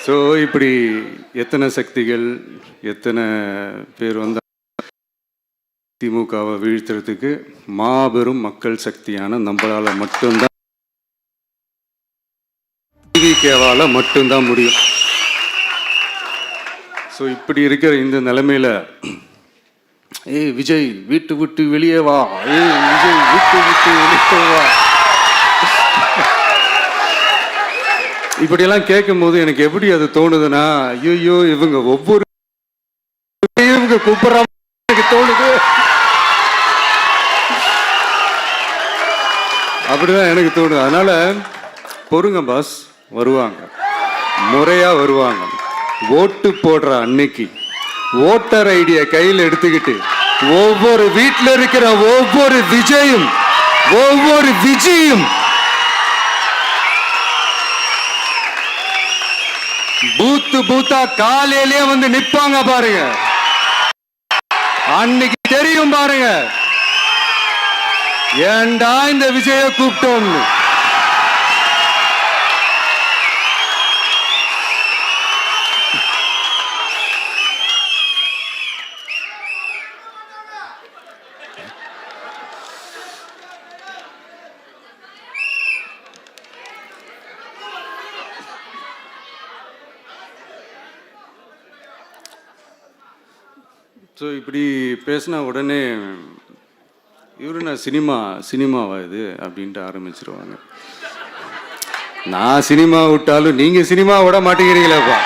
So இப்படி எத்தனை சக்திகள் எத்தனை பேர் வந்து திமுகவை வீழ்த்துறதுக்கு மாபெரும் மக்கள் சக்தியான நம்மளால் மட்டும்தான், டிவிகேவால் மட்டும்தான் முடியும். ஸோ இப்படி இருக்கிற இந்த நிலைமையில் ஏய் விஜய் வீட்டு விட்டு வெளியே வா, ஏய் விஜய் வீட்டு விட்டு வெளியே வா, இப்படியெல்லாம் கேட்கும் போது எனக்கு எப்படி அது தோணுதுன்னா, ஐயோ இவங்க ஒவ்வொரு இவங்க கூப்பிடுற எனக்கு தோணுது. அப்படிதான் எனக்கு தோணுது. அதனால பொறுங்க பாஸ், வருவாங்க, முறையா வருவாங்க. ஓட்டு போடுற அன்னைக்கு ஓட்டர் ஐடியை கையில் எடுத்துக்கிட்டு ஒவ்வொரு வீட்டில் இருக்கிற ஒவ்வொரு விஜயும் ஒவ்வொரு விஜயும் பூத்து பூத்தா காலையிலே வந்து நிப்பாங்க பாருங்க. அன்னைக்கு தெரியும் பாருங்க, ஏண்டா இந்த விஜய கூப்பிட்டோம். ஸோ இப்படி பேசினா உடனே இவரு நான் சினிமாவா இது அப்படின்ட்டு ஆரம்பிச்சிருவாங்க. நான் சினிமா விட்டாலும் நீங்க சினிமா விட மாட்டேங்கிறீங்களாப்பா.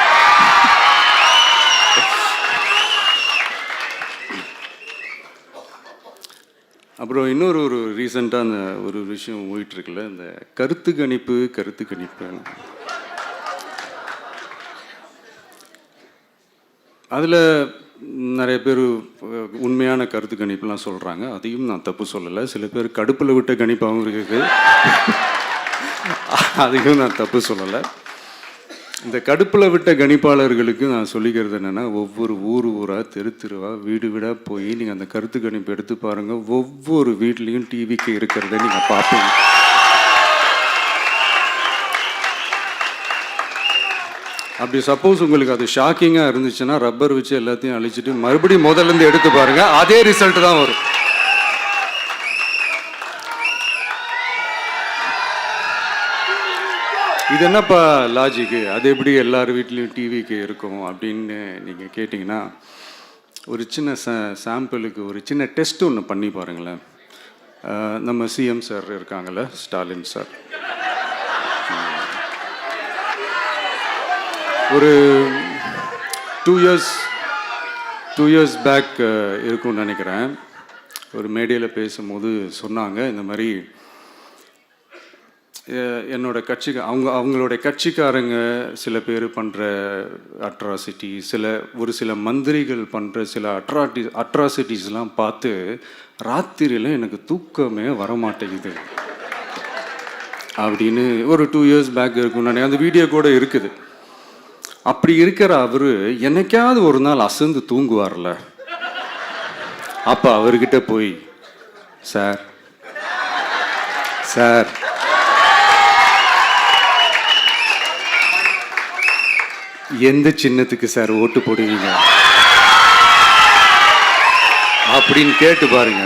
அப்புறம் இன்னொரு ரீசெண்டாக அந்த ஒரு விஷயம் போயிட்டு இருக்குல்ல, இந்த கருத்து கணிப்பு அதில் நிறைய பேர் உண்மையான கருத்து கணிப்புலாம் சொல்கிறாங்க. அதையும் நான் தப்பு சொல்லலை. சில பேர் கடுப்பில் விட்ட கணிப்பாகவும் இருக்குது, அதையும் நான் தப்பு சொல்லலை. இந்த கடுப்பில் விட்ட கணிப்பாளர்களுக்கு நான் சொல்லிக்கிறது என்னென்னா, ஒவ்வொரு ஊராக தெருவா வீடு வீடாக போய் நீங்கள் அந்த கருத்து கணிப்பு எடுத்து பாருங்கள். ஒவ்வொரு வீட்லேயும் டிவிக்கு இருக்கிறத நீங்கள் பார்ப்பீங்க. அப்படி சப்போஸ் உங்களுக்கு அது ஷாக்கிங்காக இருந்துச்சுன்னா ரப்பர் வச்சு எல்லாத்தையும் அழிச்சிட்டு மறுபடியும் முதல்லேருந்து எடுத்து பாருங்க, அதே ரிசல்ட் தான் வரும். இது என்னப்பா லாஜிக்கு, அது எப்படி எல்லார் வீட்லேயும் டிவிக்கு இருக்கும் அப்படின்னு நீங்கள் கேட்டிங்கன்னா, ஒரு சின்ன சாம்பிளுக்கு ஒரு சின்ன டெஸ்ட் ஒன்று பண்ணி பாருங்களேன். நம்ம சிஎம் சார் இருக்காங்கள்ல, ஸ்டாலின் சார், ஒரு 2 இயர்ஸ் பேக் இருக்கும்னு நினைக்கிறேன். ஒரு மேடையில் பேசும்போது சொன்னாங்க, இந்த மாதிரி என்னோட கட்சிக்கு அவங்களுடைய கட்சிக்காரங்க சில பேர் பண்ணுற அட்ராசிட்டி, ஒரு சில மந்திரிகள் பண்ணுற சில அட்ராசிட்டிஸ்லாம் பார்த்து ராத்திரியில் எனக்கு தூக்கமே வரமாட்டேங்குது அப்படின்னு ஒரு 2 இயர்ஸ் பேக் இருக்கும்னு நினைக்கிறேன். அந்த வீடியோ கூட இருக்குது. அப்படி இருக்கிற அவரு என்னைக்காவது ஒரு நாள் அசந்து தூங்குவார்ல, அப்ப அவர்கிட்ட போய், சார் எந்த சின்னத்துக்கு சார் ஓட்டு போடுவீங்க அப்படின்னு கேட்டு பாருங்க.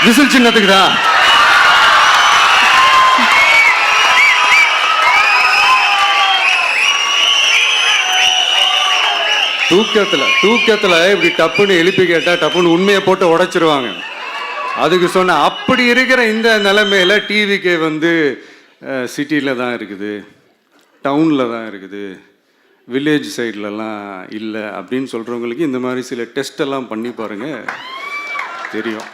விசில் சின்னத்துக்கு தான். தூக்கத்துல இப்படி டப்புன்னு எழுப்பி கேட்டா டப்புன்னு உண்மையை போட்டு உடைச்சிருவாங்க. அதுக்கு சொன்ன அப்படி இருக்கிற இந்த நிலைமையில டிவிக்கு வந்து சிட்டியில் தான் இருக்குது, டவுனில் தான் இருக்குது, வில்லேஜ் சைட்லலாம் இல்லை அப்படின்னு சொல்கிறவங்களுக்கு இந்த மாதிரி சில டெஸ்ட் எல்லாம் பண்ணி பாருங்க, தெரியும்.